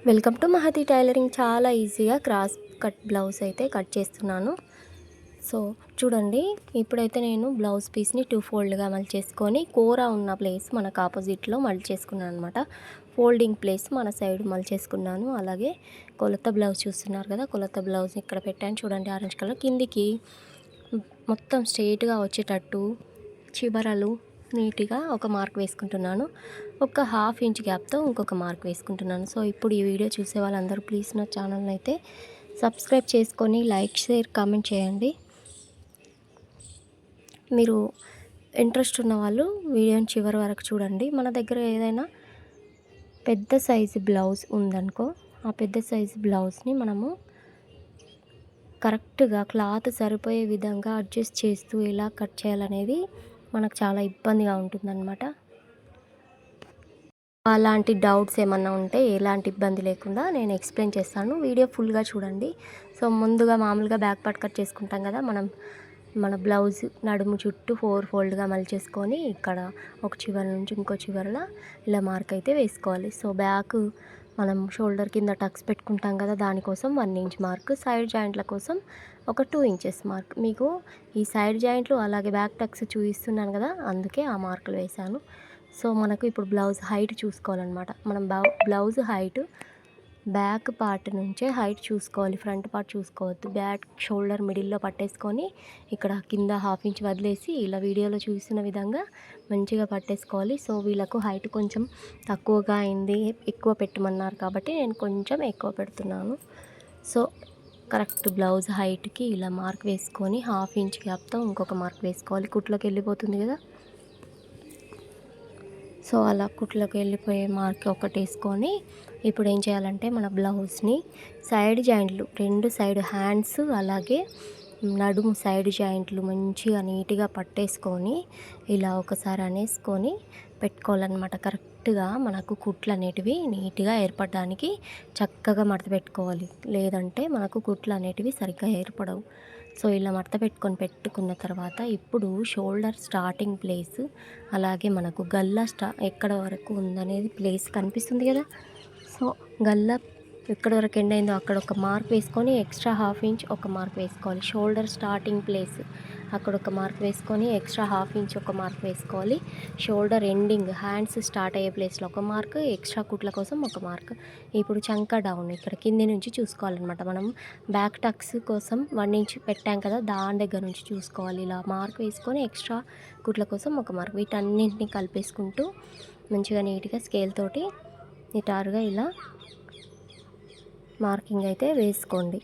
Welcome to Mahathi tailoring. చాలా ఈజీగా cross cut blouse అయితే కట్ చేస్తున్నాను. సో చూడండి, ఇప్పుడైతే నేను బ్లౌజ్ పీస్ని 2 ఫోల్డ్గా మలిచేసుకొని కోరా ఉన్న ప్లేస్ మనకు ఆపోజిట్లో మలిచేసుకున్నాను అనమాట. ఫోల్డింగ్ ప్లేస్ మన సైడ్ మలిచేసుకున్నాను. అలాగే కొలత బ్లౌజ్ చూస్తున్నారు కదా, కొలత బ్లౌజ్ ఇక్కడ పెట్టాను చూడండి, ఆరెంజ్ కలర్. కిందికి మొత్తం స్ట్రైట్గా వచ్చేటట్టు చివరలు నీట్గా ఒక మార్క్ వేసుకుంటున్నాను. ఒక ½ ఇంచ్ గ్యాప్తో ఇంకొక మార్క్ వేసుకుంటున్నాను. సో ఇప్పుడు ఈ వీడియో చూసే వాళ్ళందరూ ప్లీజ్ నా ఛానల్ని అయితే సబ్స్క్రైబ్ చేసుకొని లైక్, షేర్, కామెంట్ చేయండి. మీరు ఇంట్రెస్ట్ ఉన్న వాళ్ళు వీడియోని చివరి వరకు చూడండి. మన దగ్గర ఏదైనా పెద్ద సైజు బ్లౌజ్ ఉందనుకో, ఆ పెద్ద సైజు బ్లౌజ్ని మనము కరెక్ట్గా క్లాత్ సరిపోయే విధంగా అడ్జస్ట్ చేస్తూ ఎలా కట్ చేయాలనేది మనకు చాలా ఇబ్బందిగా ఉంటుందన్నమాట. అలాంటి డౌట్స్ ఏమన్నా ఉంటే ఎలాంటి ఇబ్బంది లేకుండా నేను ఎక్స్ప్లెయిన్ చేస్తాను. వీడియో ఫుల్గా చూడండి. సో ముందుగా మామూలుగా బ్యాక్ పార్ట్ కట్ చేసుకుంటాం కదా, మన బ్లౌజ్ నడుము చుట్టూ 4 ఫోల్డ్గా మలిచేసుకొని ఇక్కడ ఒక చివరి నుంచి ఇంకో చివరలా ఇలా మార్క్ అయితే వేసుకోవాలి. సో బ్యాక్ మనం షోల్డర్ కింద టక్స్ పెట్టుకుంటాం కదా, దానికోసం 1 ఇంచ్ మార్క్, సైడ్ జాయింట్ల కోసం ఒక 2 ఇంచెస్ మార్క్. మీకు ఈ సైడ్ జాయింట్లు అలాగే బ్యాక్ టక్స్ చూపిస్తున్నాను కదా, అందుకే ఆ మార్కులు వేశాను. సో మనకు ఇప్పుడు బ్లౌజ్ హైట్ చూసుకోవాలన్నమాట. మనం బ్లౌజ్ హైట్ బ్యాక్ పార్ట్ నుంచే హైట్ చూసుకోవాలి, ఫ్రంట్ పార్ట్ చూసుకోవద్దు. బ్యాక్ షోల్డర్ మిడిల్లో పట్టేసుకొని ఇక్కడ కింద ½ ఇంచ్ వదిలేసి ఇలా వీడియోలో చూసిన విధంగా మంచిగా పట్టేసుకోవాలి. సో వీళ్ళకు హైట్ కొంచెం తక్కువగా అయింది, ఎక్కువ పెట్టమన్నారు కాబట్టి నేను కొంచెం ఎక్కువ పెడుతున్నాను. సో కరెక్ట్ బ్లౌజ్ హైట్కి ఇలా మార్క్ వేసుకొని ½ ఇంచ్ గ్యాప్తో ఇంకొక మార్క్ వేసుకోవాలి. కుట్లోకి వెళ్ళిపోతుంది కదా, సో అలా కుట్లోకి వెళ్ళిపోయే మార్క్ ఒకటి వేసుకొని ఇప్పుడు ఏం చేయాలంటే మన బ్లౌజ్ని సైడ్ జాయింట్లు, 2 సైడ్ హ్యాండ్స్ అలాగే నడుము సైడ్ జాయింట్లు మంచిగా నీట్గా పట్టేసుకొని ఇలా ఒకసారి అనేసుకొని పెట్టుకోవాలన్నమాట. కరెక్ట్గా మనకు కుట్లు అనేటివి నీట్గా ఏర్పడడానికి చక్కగా మడత పెట్టుకోవాలి, లేదంటే మనకు కుట్లు అనేటివి సరిగ్గా ఏర్పడవు. సో ఇలా మడత పెట్టుకున్న తర్వాత ఇప్పుడు షోల్డర్ స్టార్టింగ్ ప్లేస్ అలాగే మనకు గల్లా ఎక్కడ వరకు ఉందనేది ప్లేస్ కనిపిస్తుంది కదా. సో గల్లా ఎక్కడ వరకు ఎండ్ అయిందో అక్కడ ఒక మార్క్ వేసుకొని ఎక్స్ట్రా ½ ఇంచ్ ఒక మార్క్ వేసుకోవాలి. షోల్డర్ స్టార్టింగ్ ప్లేస్ అక్కడ ఒక మార్క్ వేసుకొని ఎక్స్ట్రా ½ ఇంచ్ ఒక మార్క్ వేసుకోవాలి. షోల్డర్ ఎండింగ్ హ్యాండ్స్ స్టార్ట్ అయ్యే ప్లేస్లో ఒక మార్క్, ఎక్స్ట్రా కుట్ల కోసం ఒక మార్క్. ఇప్పుడు చంక డౌన్ ఇక్కడ కింది నుంచి చూసుకోవాలన్నమాట. మనం బ్యాక్ టక్స్ కోసం 1 ఇంచ్ పెట్టాం కదా, దాని దగ్గర నుంచి చూసుకోవాలి. ఇలా మార్క్ వేసుకొని ఎక్స్ట్రా కుట్ల కోసం ఒక మార్క్. వీటన్నింటినీ కలిపేసుకుంటూ మంచిగా నీట్గా స్కేల్ తోటి నిటారుగా ఇలా మార్కింగ్ అయితే వేసుకోండి.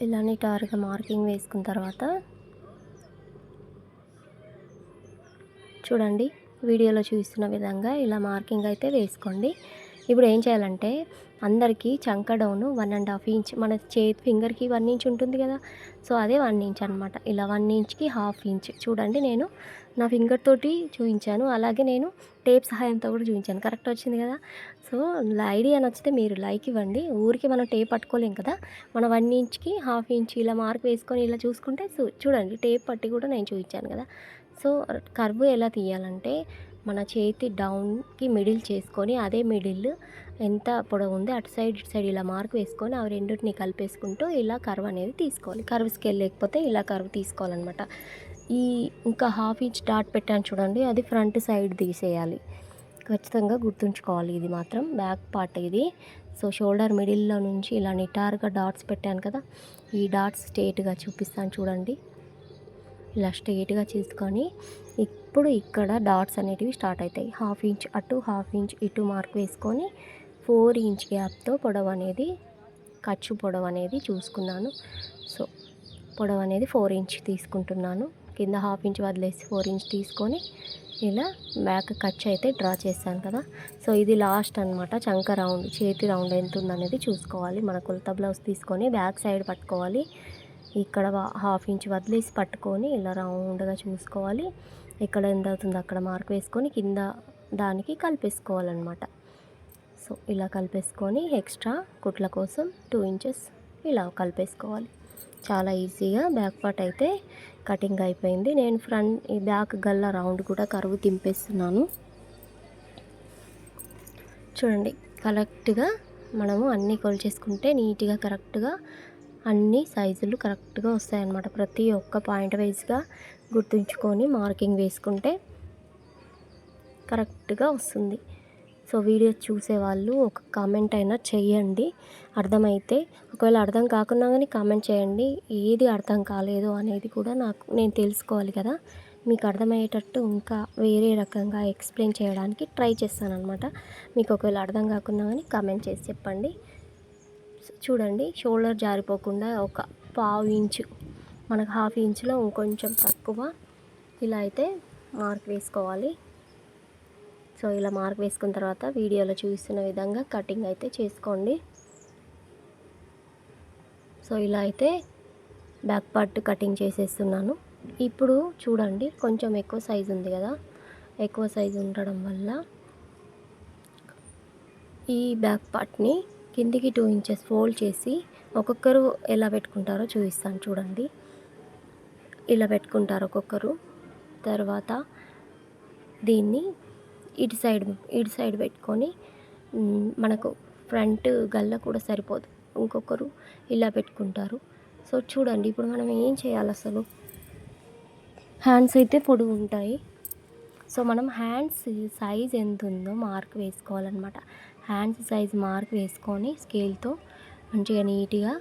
ఇలా నిటారుగా మార్కింగ్ వేసుకున్న తర్వాత చూడండి, వీడియోలో చూస్తున్న విధంగా ఇలా మార్కింగ్ అయితే వేసుకోండి. ఇప్పుడు ఏం చేయాలంటే అందరికీ చంక డౌను 1½ ఇంచ్, మన చేతి ఫింగర్కి 1 ఇంచ్ ఉంటుంది కదా, సో అదే 1 ఇంచ్ అనమాట. ఇలా 1 ఇంచ్కి ½ ఇంచ్ చూడండి, నేను నా ఫింగర్ తోటి చూపించాను, అలాగే నేను టేప్ సహాయంతో కూడా చూపించాను. కరెక్ట్ వచ్చింది కదా. సో ఐడియా నచ్చితే మీరు లైక్ ఇవ్వండి. ఊరికి మనం టేప్ పట్టుకోలేం కదా, మన 1 ఇంచ్కి ½ ఇంచ్ ఇలా మార్క్ వేసుకొని ఇలా చూసుకుంటే చూడండి టేప్ పట్టి కూడా నేను చూపించాను కదా. సో కర్వ్ ఎలా తీయాలంటే మన చేతి డౌన్కి మిడిల్ చేసుకొని అదే మిడిల్ ఎంత పొడవు ఉంది అటు సైడ్ ఇటు సైడ్ ఇలా మార్క్ వేసుకొని అవి రెండింటిని కలిపేసుకుంటూ ఇలా కర్వ్ అనేది తీసుకోవాలి. కర్వ్ స్కేల్ లేకపోతే ఇలా కర్వ్ తీసుకోవాలన్నమాట. ఈ ఇంకా ½ ఇంచ్ డాట్ పెట్టాను చూడండి, అది ఫ్రంట్ సైడ్ తీసేయాలి. ఖచ్చితంగా గుర్తుంచుకోవాలి, ఇది మాత్రం బ్యాక్ పార్ట్ ఇది. సో షోల్డర్ మిడిల్లో నుంచి ఇలా నిటారుగా డాట్స్ పెట్టాను కదా, ఈ డాట్స్ స్ట్రేట్గా చూపిస్తాను చూడండి. ఇలా స్ట్రైట్గా చేసుకొని ఇప్పుడు ఇక్కడ డాట్స్ అనేటివి స్టార్ట్ అవుతాయి. ½ ఇంచ్ అటు ½ ఇంచ్ ఇటు మార్క్ వేసుకొని 4 ఇంచ్ గ్యాప్తో పొడవు అనేది, ఖర్చు పొడవు అనేది చూసుకున్నాను. సో పొడవు అనేది 4 ఇంచ్ తీసుకుంటున్నాను. కింద ½ ఇంచ్ వదిలేసి 4 ఇంచ్ తీసుకొని ఇలా బ్యాక్ ఖర్చు అయితే డ్రా చేశాను కదా. సో ఇది లాస్ట్ అనమాట. చంక రౌండ్, చేతి రౌండ్ ఎంత ఉందనేది చూసుకోవాలి. మన కొలత బ్లౌజ్ తీసుకొని బ్యాక్ సైడ్ పట్టుకోవాలి. ఇక్కడ ½ ఇంచ్ వదిలేసి పట్టుకొని ఇలా రౌండ్గా చూసుకోవాలి. ఎక్కడ ఎంత అవుతుందో అక్కడ మార్క్ వేసుకొని కింద దానికి కలిపేసుకోవాలన్నమాట. సో ఇలా కలిపేసుకొని ఎక్స్ట్రా కుట్ల కోసం 2 ఇంచెస్ ఇలా కలిపేసుకోవాలి. చాలా ఈజీగా బ్యాక్ పార్ట్ అయితే కటింగ్ అయిపోయింది. నేను ఈ బ్యాక్ గల్ల రౌండ్ కూడా కరువు తింపేస్తున్నాను. చూడండి కరెక్ట్గా మనము అన్నీ కొలిచేసుకుంటే నీట్గా కరెక్ట్గా అన్ని సైజులు కరెక్ట్గా వస్తాయన్నమాట. ప్రతి ఒక్క పాయింట్ వైజ్గా గుర్తుంచుకొని మార్కింగ్ వేసుకుంటే కరెక్ట్గా వస్తుంది. సో వీడియో చూసేవాళ్ళు ఒక కామెంట్ అయినా చేయండి అర్థమైతే. ఒకవేళ అర్థం కాకున్నా కానీ కామెంట్ చేయండి. ఏది అర్థం కాలేదు అనేది కూడా నేను తెలుసుకోవాలి కదా. మీకు అర్థమయ్యేటట్టు ఇంకా వేరే రకంగా ఎక్స్ప్లెయిన్ చేయడానికి ట్రై చేస్తానన్నమాట. మీకు ఒకవేళ అర్థం కాకున్నా కానీ కామెంట్ చేసి చెప్పండి. చూడండి షోల్డర్ జారిపోకుండా ఒక పావు ఇంచు, మనకు హాఫ్ ఇంచులో ఇంకొంచెం తక్కువ ఇలా అయితే మార్క్ వేసుకోవాలి. సో ఇలా మార్క్ వేసుకున్న తర్వాత వీడియోలో చూస్తున్న విధంగా కటింగ్ అయితే చేసుకోండి. సో ఇలా అయితే బ్యాక్ పార్ట్ కటింగ్ చేసేస్తున్నాను. ఇప్పుడు చూడండి కొంచెం ఎక్కువ సైజు ఉంది కదా, ఎక్కువ సైజు ఉండడం వల్ల ఈ బ్యాక్ పార్ట్ని కిందికి 2 ఇంచెస్ ఫోల్డ్ చేసి ఒక్కొక్కరు ఎలా పెట్టుకుంటారో చూపిస్తాను చూడండి. ఇలా పెట్టుకుంటారు ఒక్కొక్కరు. తర్వాత దీన్ని ఇటు సైడ్ పెట్టుకొని మనకు ఫ్రంట్ గల్ల కూడా సరిపోదు, ఇంకొకరు ఇలా పెట్టుకుంటారు. సో చూడండి ఇప్పుడు మనం ఏం చేయాలి, అసలు హ్యాండ్స్ అయితే పొడుగు ఉంటాయి. సో మనం హ్యాండ్స్ సైజ్ ఎంత ఉందో మార్క్ వేసుకోవాలన్నమాట. హ్యాండ్స్ సైజ్ మార్క్ వేసుకొని స్కేల్తో మంచిగా నీట్గా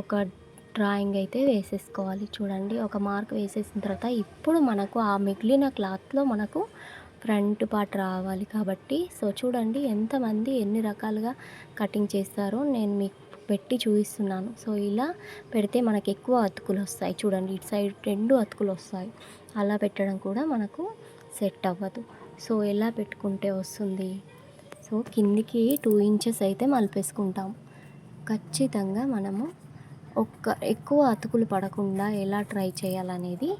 ఒక డ్రాయింగ్ అయితే వేసేసుకోవాలి. చూడండి ఒక మార్క్ వేసేసిన తర్వాత ఇప్పుడు మనకు ఆ మిగిలిన క్లాత్లో మనకు ఫ్రంట్ పార్ట్ రావాలి కాబట్టి, సో చూడండి ఎంతమంది ఎన్ని రకాలుగా కటింగ్ చేస్తారో నేను మీకు పెట్టి చూపిస్తున్నాను. సో ఇలా పెడితే మనకు ఎక్కువ అతుకులు వస్తాయి. చూడండి ఇటు సైడ్ 2 అతుకులు వస్తాయి. అలా పెట్టడం కూడా మనకు సెట్ అవ్వదు. సో ఎలా పెట్టుకుంటే వస్తుంది, సో కిందికి 2 ఇంచెస్ అయితే మలిపేసుకుంటాం. ఖచ్చితంగా మనము ఎక్కువ అతుకులు పడకుండా ఎలా ట్రై చేయాలనేది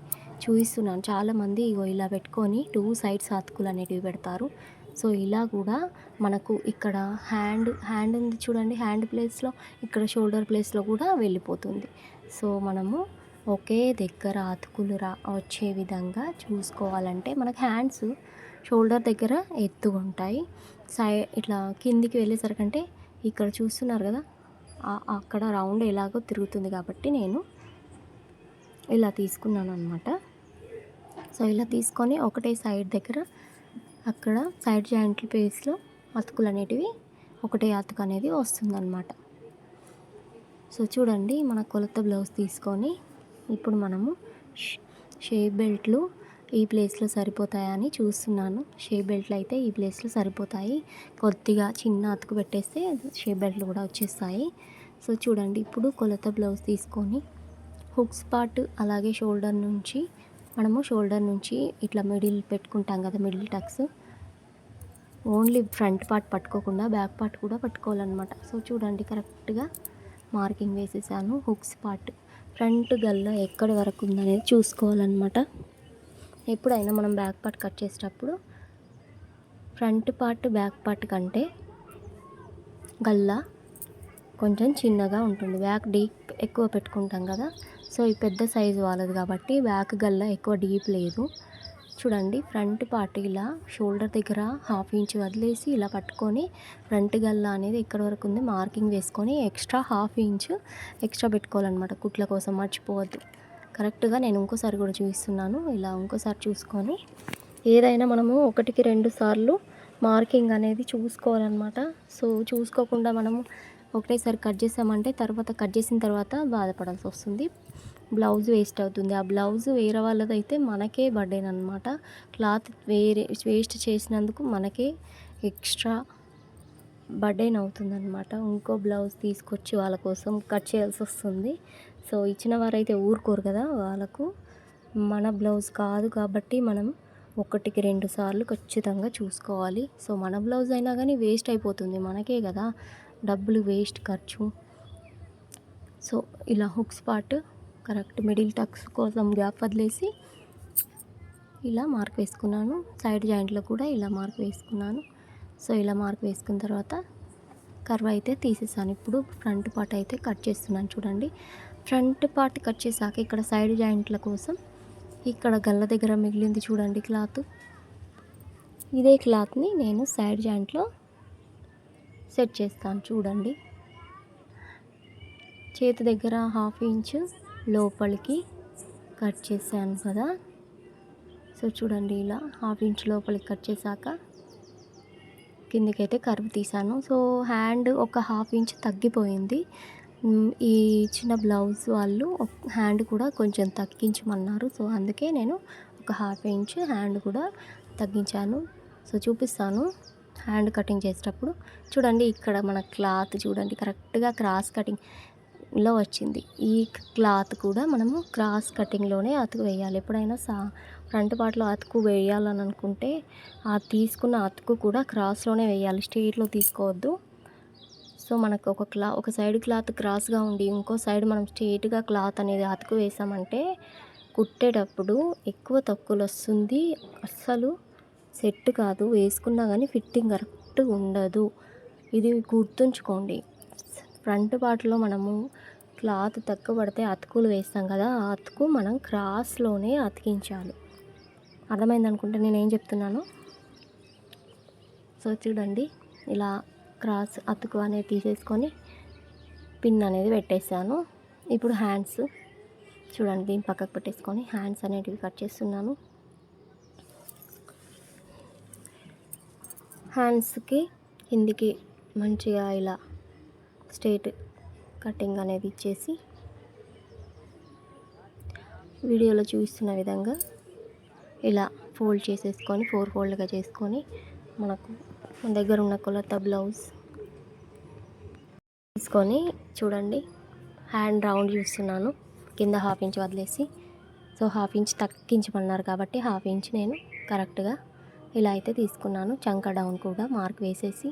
చూపిస్తున్నాను. చాలామంది ఇగో ఇలా పెట్టుకొని 2 సైడ్స్ అతుకులు అనేటివి పెడతారు. సో ఇలా కూడా మనకు ఇక్కడ హ్యాండ్ ఉంది చూడండి, హ్యాండ్ ప్లేస్లో ఇక్కడ షోల్డర్ ప్లేస్లో కూడా వెళ్ళిపోతుంది. సో మనము ఒకే దగ్గర అతుకులు వచ్చే విధంగా చూసుకోవాలంటే మనకు హ్యాండ్స్ షోల్డర్ దగ్గర ఎత్తుగా ఉంటాయి. ఇట్లా కిందికి వెళ్ళేసరికంటే ఇక్కడ చూస్తున్నారు కదా, అక్కడ రౌండ్ ఎలాగో తిరుగుతుంది కాబట్టి నేను ఇలా తీసుకున్నాను అనమాట. సో ఇలా తీసుకొని ఒకటే సైడ్ దగ్గర అక్కడ సైడ్ జాయింట్ల ప్లేస్లో అతుకులు అనేటివి ఒకటే అతుకు అనేది వస్తుందన్నమాట. సో చూడండి మన కొలత బ్లౌజ్ తీసుకొని ఇప్పుడు మనము షేప్ బెల్ట్లు ఈ ప్లేస్లో సరిపోతాయని చూస్తున్నాను. షేప్ బెల్ట్లు అయితే ఈ ప్లేస్లో సరిపోతాయి. కొద్దిగా చిన్న అతుకు పెట్టేస్తే షేప్ బెల్ట్లు కూడా వచ్చేస్తాయి. సో చూడండి ఇప్పుడు కొలత బ్లౌజ్ తీసుకొని హుక్స్ పార్ట్ అలాగే షోల్డర్ నుంచి ఇట్లా మిడిల్ పెట్టుకుంటాం కదా, middle tucks only front part పట్టుకోకుండా బ్యాక్ పార్ట్ కూడా పట్టుకోవాలన్నమాట. సో చూడండి కరెక్ట్గా మార్కింగ్ వేసేసాను. హుక్స్ పార్ట్ ఫ్రంట్ గల్ల ఎక్కడి వరకు ఉందనేది చూసుకోవాలన్నమాట. ఎప్పుడైనా మనం బ్యాక్ పార్ట్ కట్ చేసేటప్పుడు ఫ్రంట్ పార్ట్ బ్యాక్ పార్ట్ కంటే గల్ల కొంచెం చిన్నగా ఉంటుంది. బ్యాక్ డీప్ ఎక్కువ పెట్టుకుంటాం కదా, సో ఈ పెద్ద సైజు వాళ్ళది కాబట్టి బ్యాక్ గల్ల ఎక్కువ డీప్ లేదు. చూడండి ఫ్రంట్ పార్ట్ ఇలా షోల్డర్ దగ్గర హాఫ్ ఇంచ్ వదిలేసి ఇలా పట్టుకొని ఫ్రంట్ గల్ల అనేది ఎక్కడి వరకు ఉంది మార్కింగ్ వేసుకొని ఎక్స్ట్రా హాఫ్ ఇంచ్ ఎక్స్ట్రా పెట్టుకోవాలన్నమాట. కుట్ల కోసం మర్చిపోవద్దు. కరెక్ట్గా నేను ఇంకోసారి కూడా చూపిస్తున్నాను. ఇలా ఇంకోసారి చూసుకొని ఏదైనా మనము 1కి 2 సార్లు మార్కింగ్ అనేది చూసుకోవాలన్నమాట. సో చూసుకోకుండా మనము ఒకటేసారి కట్ చేసామంటే కట్ చేసిన తర్వాత బాధపడాల్సి వస్తుంది. బ్లౌజ్ వేస్ట్ అవుతుంది. ఆ బ్లౌజ్ వేరే వాళ్ళదైతే మనకే బర్డెన్ అనమాట. క్లాత్ వేస్ట్ చేసినందుకు మనకే ఎక్స్ట్రా బర్డెన్ అవుతుందన్నమాట. ఇంకో బ్లౌజ్ తీసుకొచ్చి వాళ్ళ కోసం కట్ చేయాల్సి వస్తుంది. సో ఇచ్చిన వారైతే ఊరుకోరు కదా, వాళ్ళకు మన బ్లౌజ్ కాదు కాబట్టి మనం 1కి 2 సార్లు ఖచ్చితంగా చూసుకోవాలి. సో మన బ్లౌజ్ అయినా కానీ వేస్ట్ అయిపోతుంది, మనకే కదా డబ్బులు వేస్ట్ ఖర్చు. సో ఇలా hooks part correct middle tucks కోసం గ్యాప్ వదిలేసి ఇలా మార్క్ వేసుకున్నాను. సైడ్ జాయింట్లో కూడా ఇలా మార్క్ వేసుకున్నాను. సో ఇలా మార్క్ వేసుకున్న తర్వాత కర్వ్ అయితే తీసేసాను. ఇప్పుడు ఫ్రంట్ పార్ట్ అయితే కట్ చేస్తున్నాను. చూడండి ఫ్రంట్ పార్ట్ కట్ చేశాక ఇక్కడ సైడ్ జాయింట్ల కోసం ఇక్కడ గల్ల దగ్గర మిగిలింది చూడండి క్లాత్, ఇదే క్లాత్ని నేను సైడ్ జాయింట్లో సెట్ చేస్తాను. చూడండి, చేతి దగ్గర 1/2 ఇంచ్ లోపలికి కట్ చేశాను కదా. సో చూడండి, ఇలా 1/2 ఇంచ్ లోపలికి కట్ చేశాక కిందకైతే కర్వ్ తీసాను. సో హ్యాండ్ ఒక 1/2 ఇంచ్ తగ్గిపోయింది. ఈ ఇచ్చిన బ్లౌజ్ వాళ్ళు హ్యాండ్ కూడా కొంచెం తగ్గించమన్నారు. సో అందుకే నేను ఒక 1/2 ఇంచ్ హ్యాండ్ కూడా తగ్గించాను. సో చూపిస్తాను హ్యాండ్ కటింగ్ చేసేటప్పుడు. చూడండి, ఇక్కడ మన క్లాత్ చూడండి కరెక్ట్గా క్రాస్ కటింగ్లో వచ్చింది. ఈ క్లాత్ కూడా మనము క్రాస్ కటింగ్లోనే అతుకు వేయాలి. ఎప్పుడైనా ఫ్రంట్ పార్ట్లో అతుకు వేయాలని అనుకుంటే ఆ తీసుకున్న అతుకు కూడా క్రాస్లోనే వేయాలి, స్ట్రెయిట్లో తీసుకోవద్దు. సో మనకు ఒక సైడ్ క్లాత్ క్రాస్గా ఉండి ఇంకో సైడ్ మనం స్ట్రెయిట్గా క్లాత్ అనేది అతుకు వేసామంటే కుట్టేటప్పుడు ఎక్కువ తక్కువలు వస్తుంది, అస్సలు సెట్ కాదు. వేసుకున్నా కానీ ఫిట్టింగ్ కరెక్ట్ ఉండదు. ఇది గుర్తుంచుకోండి. ఫ్రంట్ పార్ట్లో మనము క్లాత్ తక్కువ పడితే అతుకులు వేస్తాం కదా, ఆ అతుకు మనం క్రాస్లోనే అతికించాలి. అర్థమైంది అనుకుంటే నేను ఏం చెప్తున్నాను. సో చూడండి, ఇలా క్రాస్ అతుకు అనేది తీసేసుకొని పిన్ అనేది పెట్టేసాను. ఇప్పుడు హ్యాండ్స్ చూడండి, దీన్ని పక్కకు పెట్టేసుకొని హ్యాండ్స్ అనేటివి కట్ చేస్తున్నాను. హ్యాండ్స్కి కిందికి మంచిగా ఇలా స్ట్రైట్ కటింగ్ అనేది ఇచ్చేసి వీడియోలో చూపిస్తున్న విధంగా ఇలా ఫోల్డ్ చేసేసుకొని 4 ఫోల్డ్గా చేసుకొని మనకు మన దగ్గర ఉన్న కొలత బ్లౌజ్ తీసుకొని చూడండి, హ్యాండ్ రౌండ్ చూస్తున్నాను. కింద 1/2 ఇంచ్ వదిలేసి, సో 1/2 ఇంచ్ తగ్గించమన్నారు కాబట్టి 1/2 ఇంచ్ నేను కరెక్ట్గా ఇలా అయితే తీసుకున్నాను. చంక డౌన్ కూడా మార్క్ వేసేసి,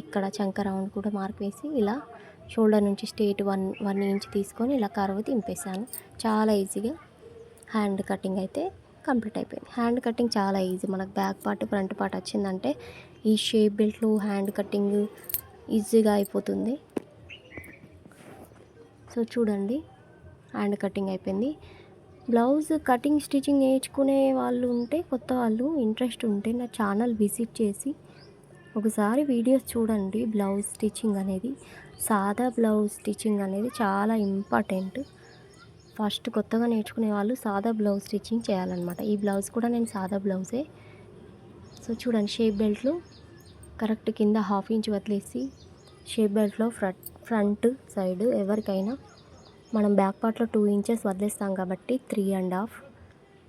ఇక్కడ చంక రౌండ్ కూడా మార్క్ వేసి, ఇలా షోల్డర్ నుంచి స్ట్రైట్ 1 ఇంచ్ తీసుకొని ఇలా కర్వ్ దింపేశాను. చాలా ఈజీగా హ్యాండ్ కటింగ్ అయితే కంప్లీట్ అయిపోయింది. హ్యాండ్ కటింగ్ చాలా ఈజీ. మనకు బ్యాక్ పార్ట్ ఫ్రంట్ పార్ట్ వచ్చిందంటే ఈ షేప్ బెల్ట్లు హ్యాండ్ కటింగ్ ఈజీగా అయిపోతుంది. సో చూడండి, హ్యాండ్ కటింగ్ అయిపోయింది. బ్లౌజ్ కటింగ్ స్టిచ్చింగ్ నేర్చుకునే వాళ్ళు ఉంటే, కొత్త వాళ్ళు ఇంట్రెస్ట్ ఉంటే నా ఛానల్ విజిట్ చేసి ఒకసారి వీడియోస్ చూడండి. బ్లౌజ్ స్టిచ్చింగ్ అనేది, సాదా బ్లౌజ్ స్టిచ్చింగ్ అనేది చాలా ఇంపార్టెంట్. ఫస్ట్ కొత్తగా నేర్చుకునే వాళ్ళు సాదా బ్లౌజ్ స్టిచ్చింగ్ చేయాలన్నమాట. ఈ బ్లౌజ్ కూడా నేను సాదా బ్లౌజే. సో చూడండి, షేప్ బెల్ట్లు కరెక్ట్ కింద 1/2 ఇంచ్ వదిలేసి, షేప్ బెల్ట్లో ఫ్రంట్ సైడ్ ఎవరికైనా మనం బ్యాక్ పార్ట్లో 2 ఇంచెస్ వదిలేస్తాం కాబట్టి 3.5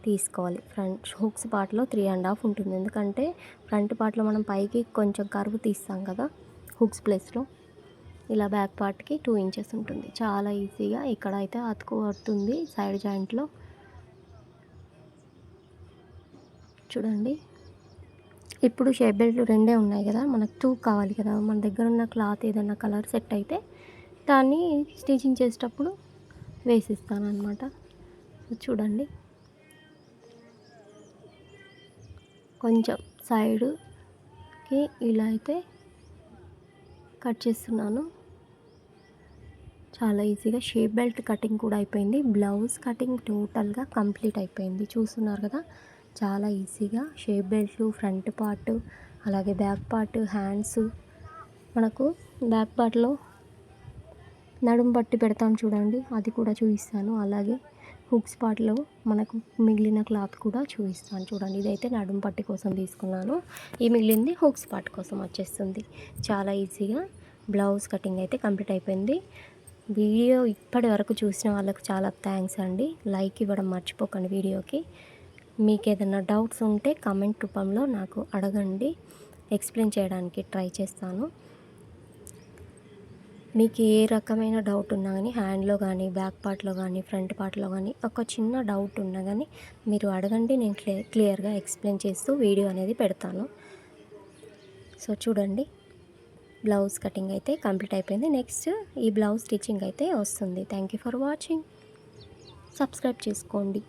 తీసుకోవాలి. ఫ్రంట్ హుక్స్ పార్ట్లో 3.5 ఉంటుంది. ఎందుకంటే ఫ్రంట్ పార్ట్లో మనం పైకి కొంచెం కర్వ్ తీస్తాం కదా హుక్స్ ప్లేస్లో, ఇలా బ్యాక్ పార్ట్కి 2 ఇంచెస్ ఉంటుంది. చాలా ఈజీగా ఇక్కడ అయితే అతుకు పడుతుంది సైడ్ జాయింట్లో. చూడండి, ఇప్పుడు షేప్ బెల్ట్లు 2 ఉన్నాయి కదా, మనకు 2 కావాలి కదా. మన దగ్గర ఉన్న క్లాత్ ఏదైనా కలర్ సెట్ అయితే దాన్ని స్టిచ్చింగ్ చేసేటప్పుడు వేసిస్తాను అనమాట. చూడండి, కొంచెం సైడ్కి ఇలా అయితే కట్ చేస్తున్నాను. చాలా ఈజీగా షేప్ బెల్ట్ కటింగ్ కూడా అయిపోయింది. బ్లౌజ్ కటింగ్ టోటల్గా కంప్లీట్ అయిపోయింది. చూస్తున్నారు కదా, చాలా ఈజీగా షేప్ బెల్ట్లు, ఫ్రంట్ పార్ట్, అలాగే బ్యాక్ పార్ట్, హ్యాండ్స్. మనకు బ్యాక్ పార్ట్లో నడుము పట్టి పెడతాం చూడండి, అది కూడా చూపిస్తాను. అలాగే హుక్స్ పార్ట్లో మనకు మిగిలిన క్లాత్ కూడా చూపిస్తాను. చూడండి, ఇదైతే నడుము పట్టి కోసం తీసుకున్నాను, ఈ మిగిలింది హుక్స్ పార్ట్ కోసం వచ్చేస్తుంది. చాలా ఈజీగా బ్లౌజ్ కటింగ్ అయితే కంప్లీట్ అయిపోయింది. వీడియో ఇప్పటి వరకు చూసిన వాళ్ళకు చాలా థ్యాంక్స్ అండి. లైక్ ఇవ్వడం మర్చిపోకండి వీడియోకి. మీకు ఏదైనా డౌట్స్ ఉంటే కామెంట్ రూపంలో నాకు అడగండి, ఎక్స్ప్లెయిన్ చేయడానికి ట్రై చేస్తాను. మీకు ఏ రకమైన డౌట్ ఉన్నా కానీ, హ్యాండ్లో కానీ, బ్యాక్ పార్ట్లో కానీ, ఫ్రంట్ పార్ట్లో కానీ, ఒక చిన్న డౌట్ ఉన్నా కానీ మీరు అడగండి, నేను క్లియర్గా ఎక్స్ప్లెయిన్ చేస్తూ వీడియో అనేది పెడతాను. సో చూడండి, బ్లౌజ్ కటింగ్ అయితే కంప్లీట్ అయిపోయింది. నెక్స్ట్ ఈ బ్లౌజ్ స్టిచ్చింగ్ అయితే వస్తుంది. Thank you for watching. Subscribe చేసుకోండి.